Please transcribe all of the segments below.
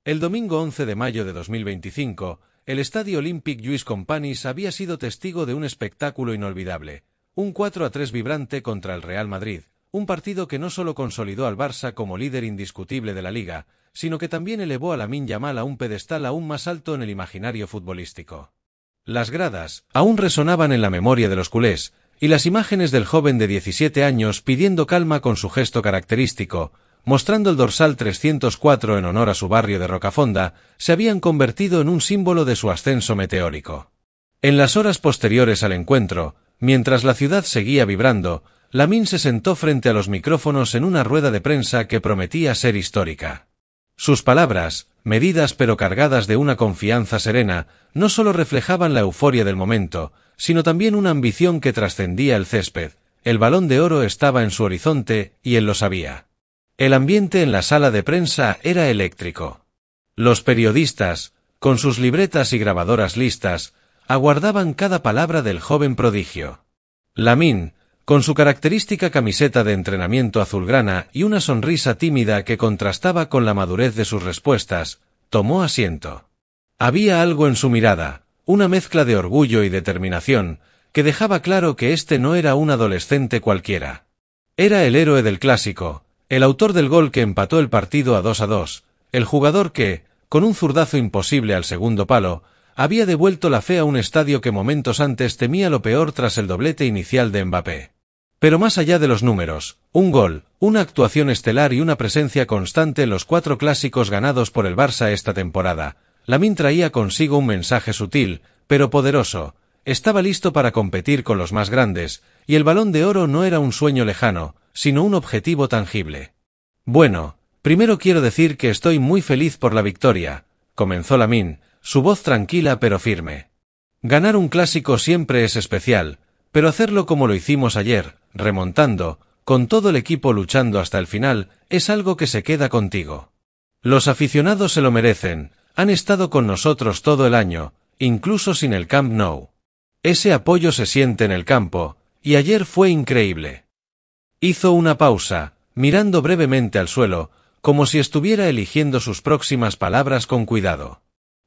El domingo 11 de mayo de 2025, el Estadio Olympique Lluís Companys había sido testigo de un espectáculo inolvidable, un 4-3 vibrante contra el Real Madrid, un partido que no solo consolidó al Barça como líder indiscutible de la Liga, sino que también elevó a Lamine Yamal a un pedestal aún más alto en el imaginario futbolístico. Las gradas aún resonaban en la memoria de los culés, y las imágenes del joven de 17 años pidiendo calma con su gesto característico, mostrando el dorsal 304 en honor a su barrio de Rocafonda, se habían convertido en un símbolo de su ascenso meteórico. En las horas posteriores al encuentro, mientras la ciudad seguía vibrando, Lamine se sentó frente a los micrófonos en una rueda de prensa que prometía ser histórica. Sus palabras, medidas pero cargadas de una confianza serena, no solo reflejaban la euforia del momento, sino también una ambición que trascendía el césped. El Balón de Oro estaba en su horizonte, y él lo sabía. El ambiente en la sala de prensa era eléctrico. Los periodistas, con sus libretas y grabadoras listas, aguardaban cada palabra del joven prodigio. Lamine, con su característica camiseta de entrenamiento azulgrana y una sonrisa tímida que contrastaba con la madurez de sus respuestas, tomó asiento. Había algo en su mirada, una mezcla de orgullo y determinación, que dejaba claro que este no era un adolescente cualquiera. Era el héroe del clásico, el autor del gol que empató el partido a 2-2, el jugador que, con un zurdazo imposible al segundo palo, había devuelto la fe a un estadio que momentos antes temía lo peor tras el doblete inicial de Mbappé. Pero más allá de los números, un gol, una actuación estelar y una presencia constante en los 4 clásicos ganados por el Barça esta temporada, Lamine traía consigo un mensaje sutil, pero poderoso. Estaba listo para competir con los más grandes, y el Balón de Oro no era un sueño lejano, sino un objetivo tangible. Bueno, primero quiero decir que estoy muy feliz por la victoria, comenzó Lamine, su voz tranquila pero firme. Ganar un clásico siempre es especial, pero hacerlo como lo hicimos ayer, remontando, con todo el equipo luchando hasta el final, es algo que se queda contigo. Los aficionados se lo merecen, han estado con nosotros todo el año, incluso sin el Camp Nou. Ese apoyo se siente en el campo, y ayer fue increíble. Hizo una pausa, mirando brevemente al suelo, como si estuviera eligiendo sus próximas palabras con cuidado.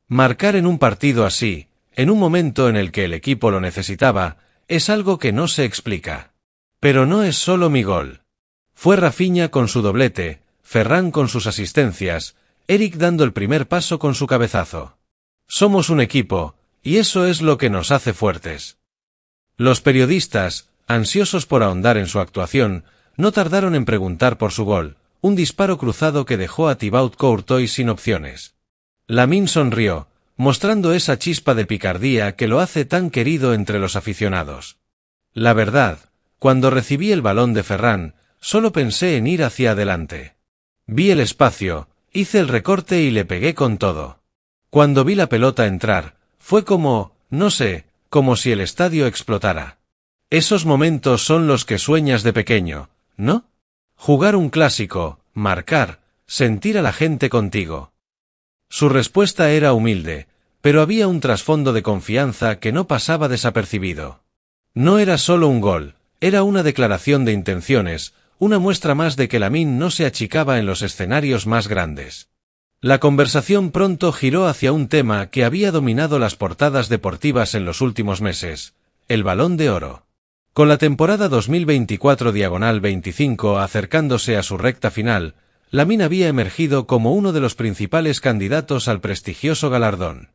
Marcar en un partido así, en un momento en el que el equipo lo necesitaba, es algo que no se explica. Pero no es solo mi gol. Fue Rafinha con su doblete, Ferran con sus asistencias, Eric dando el primer paso con su cabezazo. Somos un equipo, y eso es lo que nos hace fuertes. Los periodistas, ansiosos por ahondar en su actuación, no tardaron en preguntar por su gol, un disparo cruzado que dejó a Thibaut Courtois sin opciones. Lamine sonrió, mostrando esa chispa de picardía que lo hace tan querido entre los aficionados. La verdad, cuando recibí el balón de Ferran, solo pensé en ir hacia adelante. Vi el espacio, hice el recorte y le pegué con todo. Cuando vi la pelota entrar, fue como, no sé, como si el estadio explotara. Esos momentos son los que sueñas de pequeño, ¿no? Jugar un clásico, marcar, sentir a la gente contigo. Su respuesta era humilde, pero había un trasfondo de confianza que no pasaba desapercibido. No era solo un gol, era una declaración de intenciones, una muestra más de que Lamine no se achicaba en los escenarios más grandes. La conversación pronto giró hacia un tema que había dominado las portadas deportivas en los últimos meses, el Balón de Oro. Con la temporada 2024/25 acercándose a su recta final, Lamine había emergido como uno de los principales candidatos al prestigioso galardón.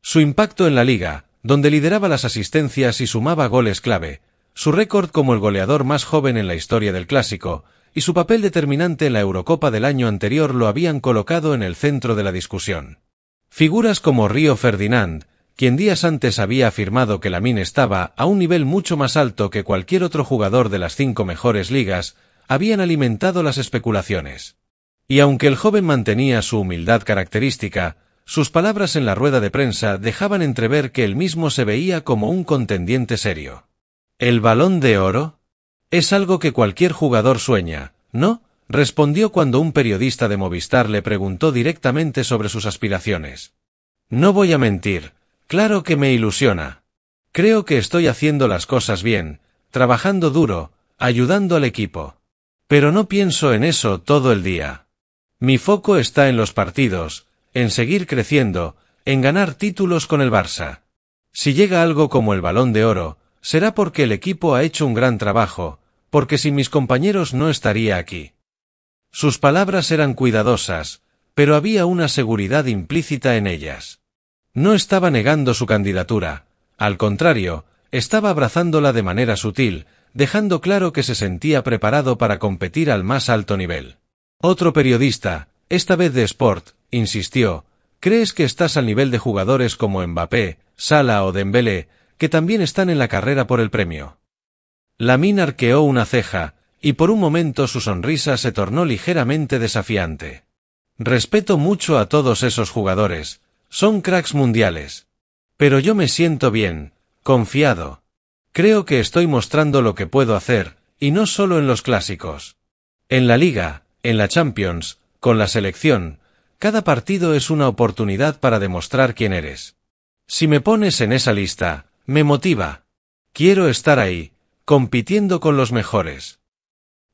Su impacto en la liga, donde lideraba las asistencias y sumaba goles clave, su récord como el goleador más joven en la historia del clásico, y su papel determinante en la Eurocopa del año anterior lo habían colocado en el centro de la discusión. Figuras como Río Ferdinand, quien días antes había afirmado que Lamine estaba a un nivel mucho más alto que cualquier otro jugador de las 5 mejores ligas, habían alimentado las especulaciones. Y aunque el joven mantenía su humildad característica, sus palabras en la rueda de prensa dejaban entrever que él mismo se veía como un contendiente serio. ¿El Balón de Oro? Es algo que cualquier jugador sueña, ¿no? Respondió cuando un periodista de Movistar le preguntó directamente sobre sus aspiraciones. No voy a mentir, claro que me ilusiona. Creo que estoy haciendo las cosas bien, trabajando duro, ayudando al equipo. Pero no pienso en eso todo el día. Mi foco está en los partidos, en seguir creciendo, en ganar títulos con el Barça. Si llega algo como el Balón de Oro, será porque el equipo ha hecho un gran trabajo, porque sin mis compañeros no estaría aquí. Sus palabras eran cuidadosas, pero había una seguridad implícita en ellas. No estaba negando su candidatura, al contrario, estaba abrazándola de manera sutil, dejando claro que se sentía preparado para competir al más alto nivel. Otro periodista, esta vez de Sport, insistió: ¿crees que estás al nivel de jugadores como Mbappé, Salah o Dembélé, que también están en la carrera por el premio? Lamine arqueó una ceja, y por un momento su sonrisa se tornó ligeramente desafiante. Respeto mucho a todos esos jugadores, son cracks mundiales. Pero yo me siento bien, confiado. Creo que estoy mostrando lo que puedo hacer, y no solo en los clásicos. En la Liga, en la Champions, con la selección, cada partido es una oportunidad para demostrar quién eres. Si me pones en esa lista, me motiva. Quiero estar ahí, compitiendo con los mejores.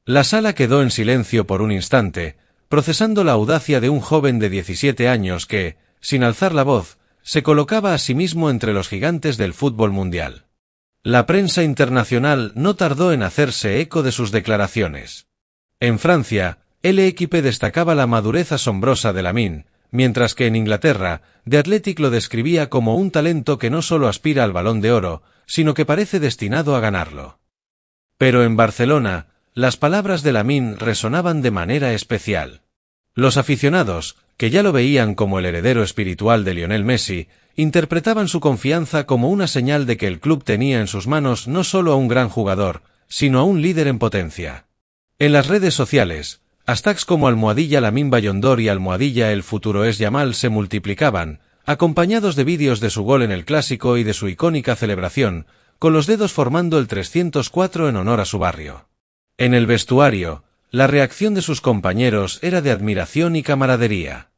La sala quedó en silencio por un instante, procesando la audacia de un joven de 17 años que, sin alzar la voz, se colocaba a sí mismo entre los gigantes del fútbol mundial. La prensa internacional no tardó en hacerse eco de sus declaraciones. En Francia, L'Équipe destacaba la madurez asombrosa de Lamine, mientras que en Inglaterra, The Athletic lo describía como un talento que no solo aspira al Balón de Oro, sino que parece destinado a ganarlo. Pero en Barcelona, las palabras de Lamine resonaban de manera especial. Los aficionados, que ya lo veían como el heredero espiritual de Lionel Messi, interpretaban su confianza como una señal de que el club tenía en sus manos no solo a un gran jugador, sino a un líder en potencia. En las redes sociales, hashtags como #Lamine Ballon d'Or y #El futuro es Yamal se multiplicaban, acompañados de vídeos de su gol en el Clásico y de su icónica celebración, con los dedos formando el 304 en honor a su barrio. En el vestuario, la reacción de sus compañeros era de admiración y camaradería.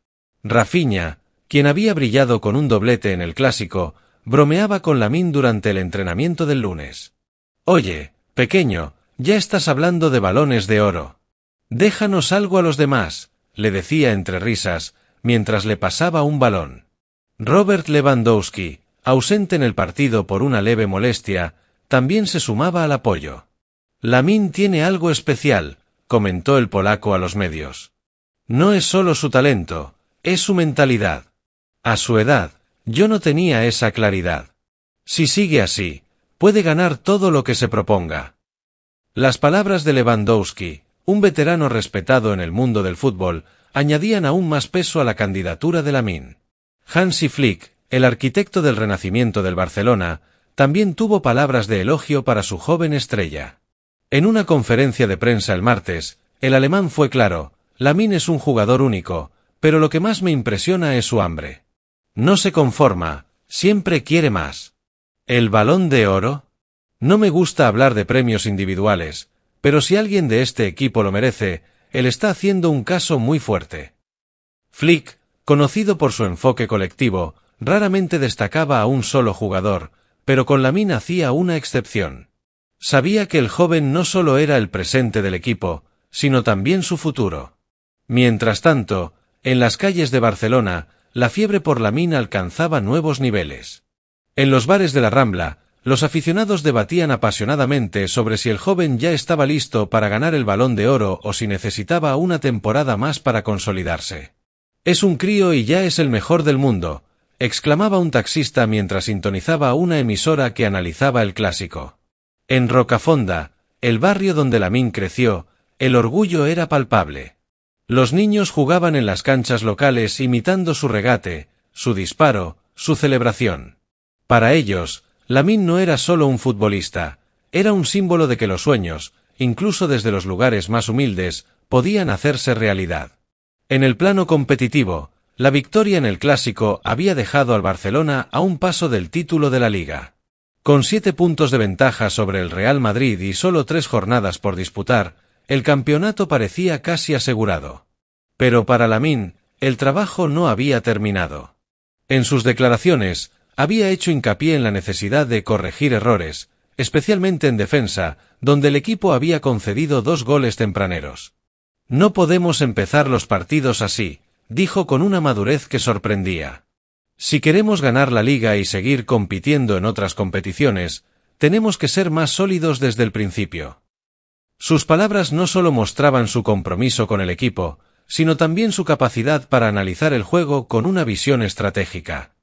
Rafinha, quien había brillado con un doblete en el Clásico, bromeaba con Lamine durante el entrenamiento del lunes. «Oye, pequeño, ya estás hablando de balones de oro. Déjanos algo a los demás», le decía entre risas, mientras le pasaba un balón. Robert Lewandowski, ausente en el partido por una leve molestia, también se sumaba al apoyo. «Lamine tiene algo especial», comentó el polaco a los medios. «No es solo su talento, es su mentalidad. A su edad, yo no tenía esa claridad. Si sigue así, puede ganar todo lo que se proponga». Las palabras de Lewandowski, un veterano respetado en el mundo del fútbol, añadían aún más peso a la candidatura de Lamine. Hansi Flick, el arquitecto del renacimiento del Barcelona, también tuvo palabras de elogio para su joven estrella. En una conferencia de prensa el martes, el alemán fue claro: «Lamine es un jugador único, pero lo que más me impresiona es su hambre. No se conforma, siempre quiere más». ¿El Balón de Oro? No me gusta hablar de premios individuales, pero si alguien de este equipo lo merece, él está haciendo un caso muy fuerte. Flick, conocido por su enfoque colectivo, raramente destacaba a un solo jugador, pero con Lamine hacía una excepción. Sabía que el joven no solo era el presente del equipo, sino también su futuro. Mientras tanto, en las calles de Barcelona, la fiebre por Lamine alcanzaba nuevos niveles. En los bares de la Rambla, los aficionados debatían apasionadamente sobre si el joven ya estaba listo para ganar el Balón de Oro o si necesitaba una temporada más para consolidarse. «Es un crío y ya es el mejor del mundo», exclamaba un taxista mientras sintonizaba una emisora que analizaba el Clásico. En Rocafonda, el barrio donde Lamine creció, el orgullo era palpable. Los niños jugaban en las canchas locales imitando su regate, su disparo, su celebración. Para ellos, Lamine no era solo un futbolista, era un símbolo de que los sueños, incluso desde los lugares más humildes, podían hacerse realidad. En el plano competitivo, la victoria en el Clásico había dejado al Barcelona a un paso del título de la Liga. Con 7 puntos de ventaja sobre el Real Madrid y solo 3 jornadas por disputar, el campeonato parecía casi asegurado. Pero para Lamine, el trabajo no había terminado. En sus declaraciones, había hecho hincapié en la necesidad de corregir errores, especialmente en defensa, donde el equipo había concedido 2 goles tempraneros. «No podemos empezar los partidos así», dijo con una madurez que sorprendía. Si queremos ganar la liga y seguir compitiendo en otras competiciones, tenemos que ser más sólidos desde el principio. Sus palabras no solo mostraban su compromiso con el equipo, sino también su capacidad para analizar el juego con una visión estratégica.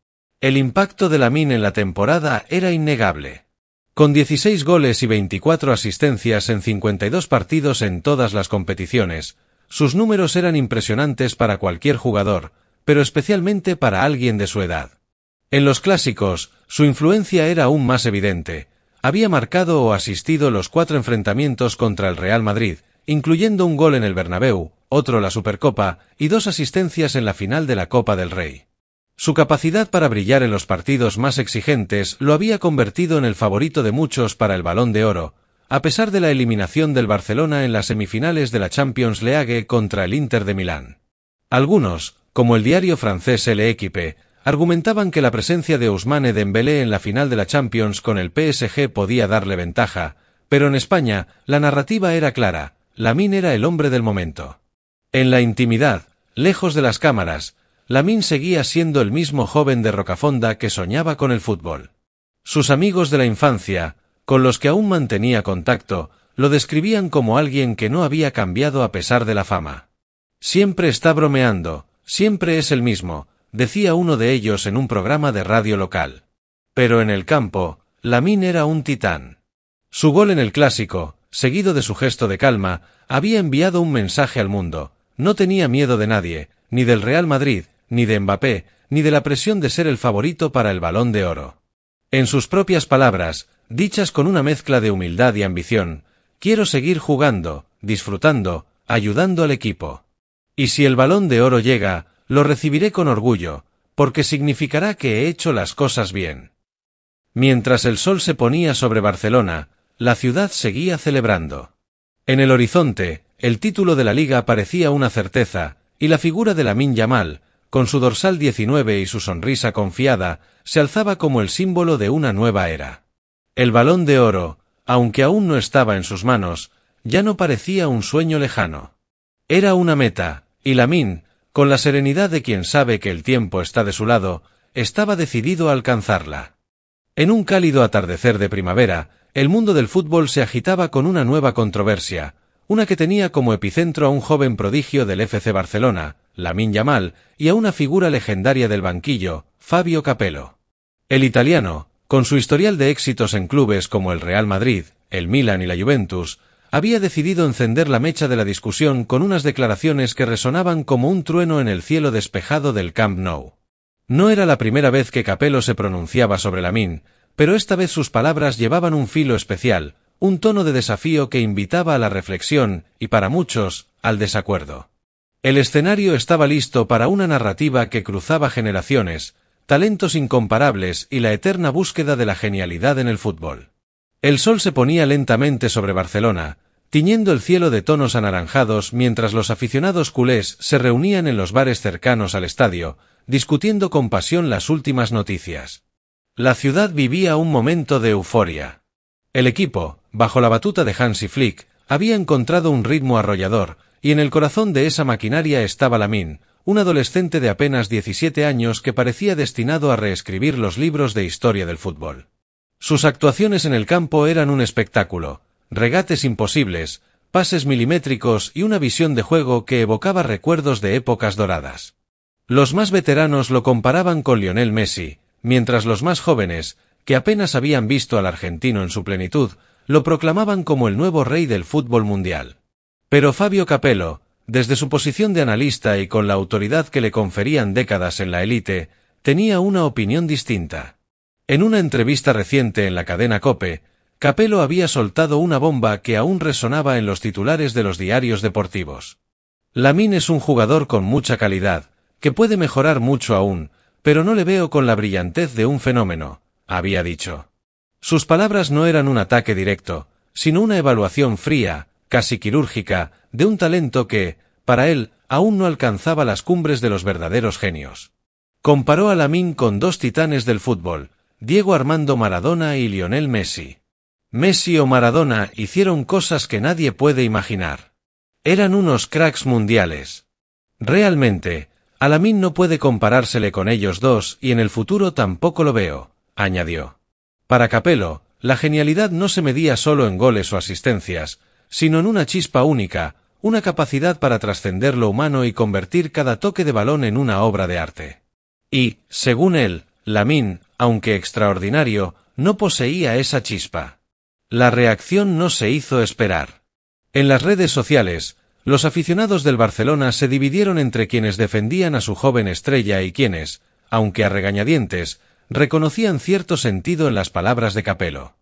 El impacto de Lamine en la temporada era innegable. Con 16 goles y 24 asistencias en 52 partidos en todas las competiciones, sus números eran impresionantes para cualquier jugador, pero especialmente para alguien de su edad. En los clásicos, su influencia era aún más evidente. Había marcado o asistido los 4 enfrentamientos contra el Real Madrid, incluyendo un gol en el Bernabéu, otro la Supercopa y 2 asistencias en la final de la Copa del Rey. Su capacidad para brillar en los partidos más exigentes lo había convertido en el favorito de muchos para el Balón de Oro, a pesar de la eliminación del Barcelona en las semifinales de la Champions League contra el Inter de Milán. Algunos, como el diario francés L'Équipe, argumentaban que la presencia de Ousmane Dembélé en la final de la Champions con el PSG podía darle ventaja, pero en España la narrativa era clara: Lamine era el hombre del momento. En la intimidad, lejos de las cámaras, Lamine seguía siendo el mismo joven de Rocafonda que soñaba con el fútbol. Sus amigos de la infancia, con los que aún mantenía contacto, lo describían como alguien que no había cambiado a pesar de la fama. Siempre está bromeando, siempre es el mismo, decía uno de ellos en un programa de radio local. Pero en el campo, Lamine era un titán. Su gol en el Clásico, seguido de su gesto de calma, había enviado un mensaje al mundo: no tenía miedo de nadie, ni del Real Madrid, ni de Mbappé, ni de la presión de ser el favorito para el Balón de Oro. En sus propias palabras, dichas con una mezcla de humildad y ambición: quiero seguir jugando, disfrutando, ayudando al equipo. Y si el Balón de Oro llega, lo recibiré con orgullo, porque significará que he hecho las cosas bien. Mientras el sol se ponía sobre Barcelona, la ciudad seguía celebrando. En el horizonte, el título de la Liga parecía una certeza, y la figura de Lamine Yamal, con su dorsal 19 y su sonrisa confiada, se alzaba como el símbolo de una nueva era. El Balón de Oro, aunque aún no estaba en sus manos, ya no parecía un sueño lejano. Era una meta, y Lamine, con la serenidad de quien sabe que el tiempo está de su lado, estaba decidido a alcanzarla. En un cálido atardecer de primavera, el mundo del fútbol se agitaba con una nueva controversia, una que tenía como epicentro a un joven prodigio del FC Barcelona, Lamine Yamal, y a una figura legendaria del banquillo, Fabio Capello. El italiano, con su historial de éxitos en clubes como el Real Madrid, el Milan y la Juventus, había decidido encender la mecha de la discusión con unas declaraciones que resonaban como un trueno en el cielo despejado del Camp Nou. No era la primera vez que Capello se pronunciaba sobre Lamine, pero esta vez sus palabras llevaban un filo especial, un tono de desafío que invitaba a la reflexión y, para muchos, al desacuerdo. El escenario estaba listo para una narrativa que cruzaba generaciones, talentos incomparables y la eterna búsqueda de la genialidad en el fútbol. El sol se ponía lentamente sobre Barcelona, tiñendo el cielo de tonos anaranjados mientras los aficionados culés se reunían en los bares cercanos al estadio, discutiendo con pasión las últimas noticias. La ciudad vivía un momento de euforia. El equipo, bajo la batuta de Hansi Flick, había encontrado un ritmo arrollador, y en el corazón de esa maquinaria estaba Lamine, un adolescente de apenas 17 años que parecía destinado a reescribir los libros de historia del fútbol. Sus actuaciones en el campo eran un espectáculo, regates imposibles, pases milimétricos y una visión de juego que evocaba recuerdos de épocas doradas. Los más veteranos lo comparaban con Lionel Messi, mientras los más jóvenes, que apenas habían visto al argentino en su plenitud, lo proclamaban como el nuevo rey del fútbol mundial. Pero Fabio Capello, desde su posición de analista y con la autoridad que le conferían décadas en la élite, tenía una opinión distinta. En una entrevista reciente en la cadena COPE, Capello había soltado una bomba que aún resonaba en los titulares de los diarios deportivos. Lamine es un jugador con mucha calidad, que puede mejorar mucho aún, pero no le veo con la brillantez de un fenómeno, había dicho. Sus palabras no eran un ataque directo, sino una evaluación fría, casi quirúrgica, de un talento que, para él, aún no alcanzaba las cumbres de los verdaderos genios. Comparó a Lamine con 2 titanes del fútbol, Diego Armando Maradona y Lionel Messi. Messi o Maradona hicieron cosas que nadie puede imaginar. Eran unos cracks mundiales. Realmente, A Lamine no puede comparársele con ellos dos y en el futuro tampoco lo veo, añadió. Para Capello, la genialidad no se medía solo en goles o asistencias, sino en una chispa única, una capacidad para trascender lo humano y convertir cada toque de balón en una obra de arte. Y, según él, Lamine, aunque extraordinario, no poseía esa chispa. La reacción no se hizo esperar. En las redes sociales, los aficionados del Barcelona se dividieron entre quienes defendían a su joven estrella y quienes, aunque a regañadientes, reconocían cierto sentido en las palabras de Capello.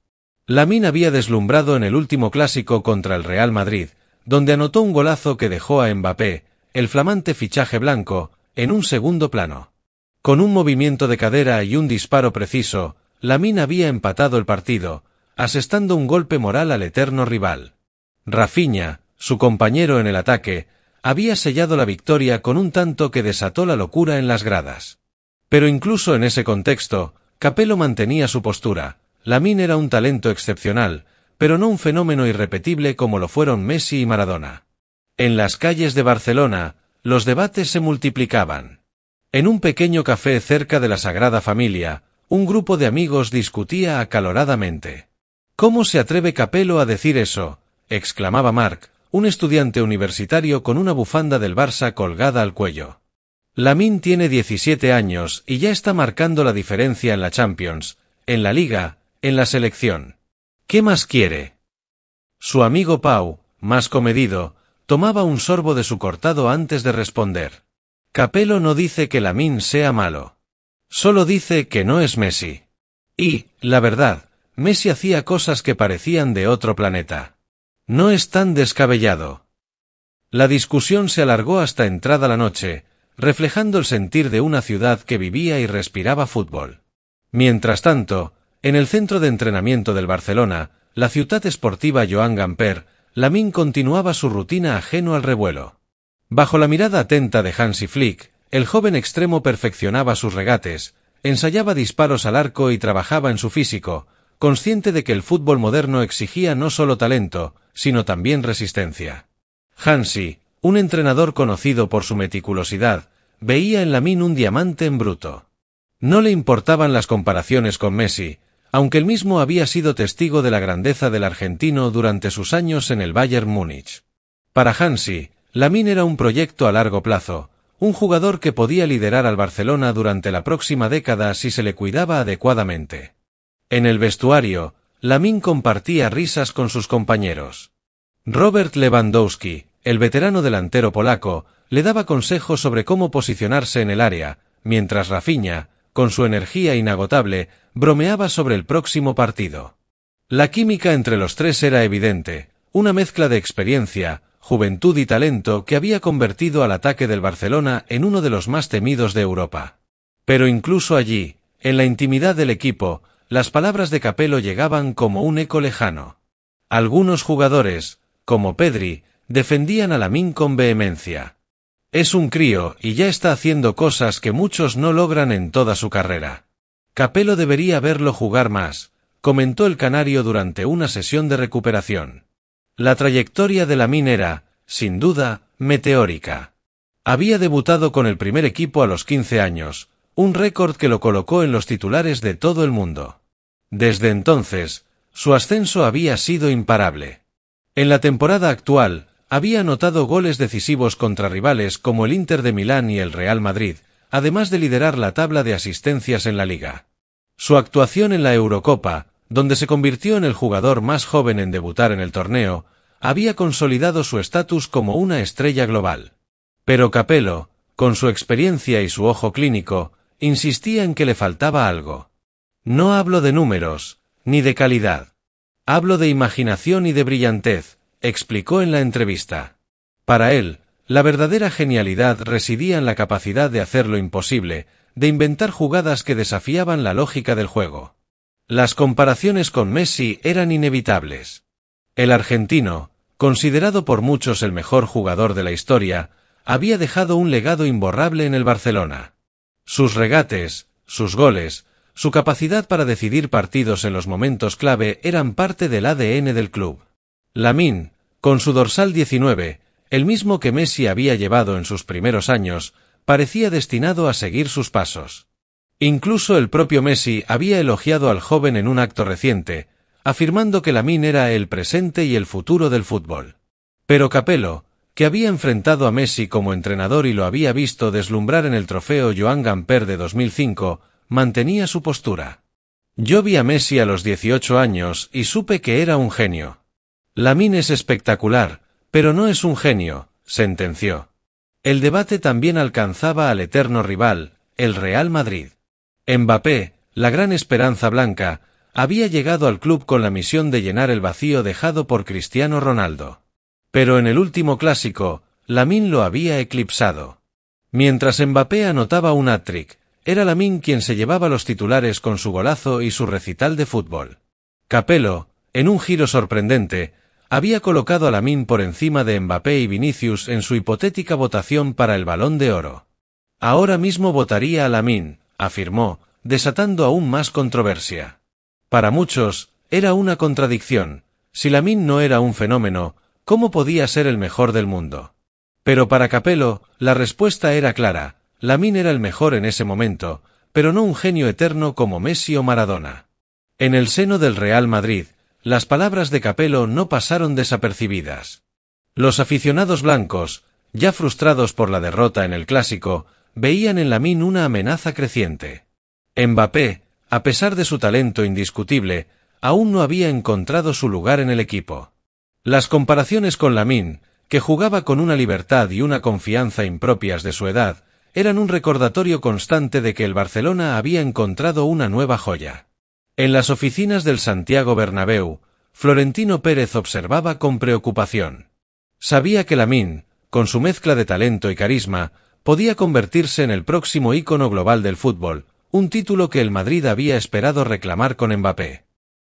Lamine había deslumbrado en el último clásico contra el Real Madrid, donde anotó un golazo que dejó a Mbappé, el flamante fichaje blanco, en un segundo plano. Con un movimiento de cadera y un disparo preciso, Lamine había empatado el partido, asestando un golpe moral al eterno rival. Rafinha, su compañero en el ataque, había sellado la victoria con un tanto que desató la locura en las gradas. Pero incluso en ese contexto, Capello mantenía su postura. Lamine era un talento excepcional, pero no un fenómeno irrepetible como lo fueron Messi y Maradona. En las calles de Barcelona, los debates se multiplicaban. En un pequeño café cerca de la Sagrada Familia, un grupo de amigos discutía acaloradamente. «¿Cómo se atreve Capello a decir eso?», exclamaba Marc, un estudiante universitario con una bufanda del Barça colgada al cuello. Lamine tiene 17 años y ya está marcando la diferencia en la Champions, en la Liga, en la selección. ¿Qué más quiere? Su amigo Pau, más comedido, tomaba un sorbo de su cortado antes de responder. Capello no dice que Lamine sea malo. Solo dice que no es Messi. Y, la verdad, Messi hacía cosas que parecían de otro planeta. No es tan descabellado. La discusión se alargó hasta entrada la noche, reflejando el sentir de una ciudad que vivía y respiraba fútbol. Mientras tanto, en el centro de entrenamiento del Barcelona, la Ciutat Esportiva Joan Gamper, Lamine continuaba su rutina ajeno al revuelo. Bajo la mirada atenta de Hansi Flick, el joven extremo perfeccionaba sus regates, ensayaba disparos al arco y trabajaba en su físico, consciente de que el fútbol moderno exigía no solo talento, sino también resistencia. Hansi, un entrenador conocido por su meticulosidad, veía en Lamine un diamante en bruto. No le importaban las comparaciones con Messi, aunque él mismo había sido testigo de la grandeza del argentino durante sus años en el Bayern Múnich. Para Hansi, Lamine era un proyecto a largo plazo, un jugador que podía liderar al Barcelona durante la próxima década si se le cuidaba adecuadamente. En el vestuario, Lamine compartía risas con sus compañeros. Robert Lewandowski, el veterano delantero polaco, le daba consejos sobre cómo posicionarse en el área, mientras Rafinha, con su energía inagotable, bromeaba sobre el próximo partido. La química entre los tres era evidente, una mezcla de experiencia, juventud y talento que había convertido al ataque del Barcelona en uno de los más temidos de Europa. Pero incluso allí, en la intimidad del equipo, las palabras de Capello llegaban como un eco lejano. Algunos jugadores, como Pedri, defendían a Lamine con vehemencia. Es un crío y ya está haciendo cosas que muchos no logran en toda su carrera. Capello debería verlo jugar más, comentó el canario durante una sesión de recuperación. La trayectoria de Lamine era, sin duda, meteórica. Había debutado con el primer equipo a los 15 años, un récord que lo colocó en los titulares de todo el mundo. Desde entonces, su ascenso había sido imparable. En la temporada actual, había anotado goles decisivos contra rivales como el Inter de Milán y el Real Madrid, además de liderar la tabla de asistencias en la liga. Su actuación en la Eurocopa, donde se convirtió en el jugador más joven en debutar en el torneo, había consolidado su estatus como una estrella global. Pero Capello, con su experiencia y su ojo clínico, insistía en que le faltaba algo. No hablo de números, ni de calidad. Hablo de imaginación y de brillantez, explicó en la entrevista. Para él, la verdadera genialidad residía en la capacidad de hacer lo imposible, de inventar jugadas que desafiaban la lógica del juego. Las comparaciones con Messi eran inevitables. El argentino, considerado por muchos el mejor jugador de la historia, había dejado un legado imborrable en el Barcelona. Sus regates, sus goles, su capacidad para decidir partidos en los momentos clave eran parte del ADN del club. Lamine, con su dorsal 19, el mismo que Messi había llevado en sus primeros años, parecía destinado a seguir sus pasos. Incluso el propio Messi había elogiado al joven en un acto reciente, afirmando que Lamine era el presente y el futuro del fútbol. Pero Capello, que había enfrentado a Messi como entrenador y lo había visto deslumbrar en el trofeo Joan Gamper de 2005, mantenía su postura. «Yo vi a Messi a los 18 años y supe que era un genio. Lamine es espectacular, pero no es un genio», sentenció. El debate también alcanzaba al eterno rival, el Real Madrid. Mbappé, la gran esperanza blanca, había llegado al club con la misión de llenar el vacío dejado por Cristiano Ronaldo. Pero en el último clásico, Lamine lo había eclipsado. Mientras Mbappé anotaba un hat-trick, era Lamine quien se llevaba los titulares con su golazo y su recital de fútbol. Capello, en un giro sorprendente, había colocado a Lamine por encima de Mbappé y Vinicius en su hipotética votación para el Balón de Oro. «Ahora mismo votaría a Lamine», afirmó, desatando aún más controversia. Para muchos, era una contradicción. Si Lamine no era un fenómeno, ¿cómo podía ser el mejor del mundo? Pero para Capello, la respuesta era clara: Lamine era el mejor en ese momento, pero no un genio eterno como Messi o Maradona. En el seno del Real Madrid, las palabras de Capello no pasaron desapercibidas. Los aficionados blancos, ya frustrados por la derrota en el Clásico, veían en Lamine una amenaza creciente. Mbappé, a pesar de su talento indiscutible, aún no había encontrado su lugar en el equipo. Las comparaciones con Lamine, que jugaba con una libertad y una confianza impropias de su edad, eran un recordatorio constante de que el Barcelona había encontrado una nueva joya. En las oficinas del Santiago Bernabéu, Florentino Pérez observaba con preocupación. Sabía que Lamine, con su mezcla de talento y carisma, podía convertirse en el próximo ícono global del fútbol, un título que el Madrid había esperado reclamar con Mbappé.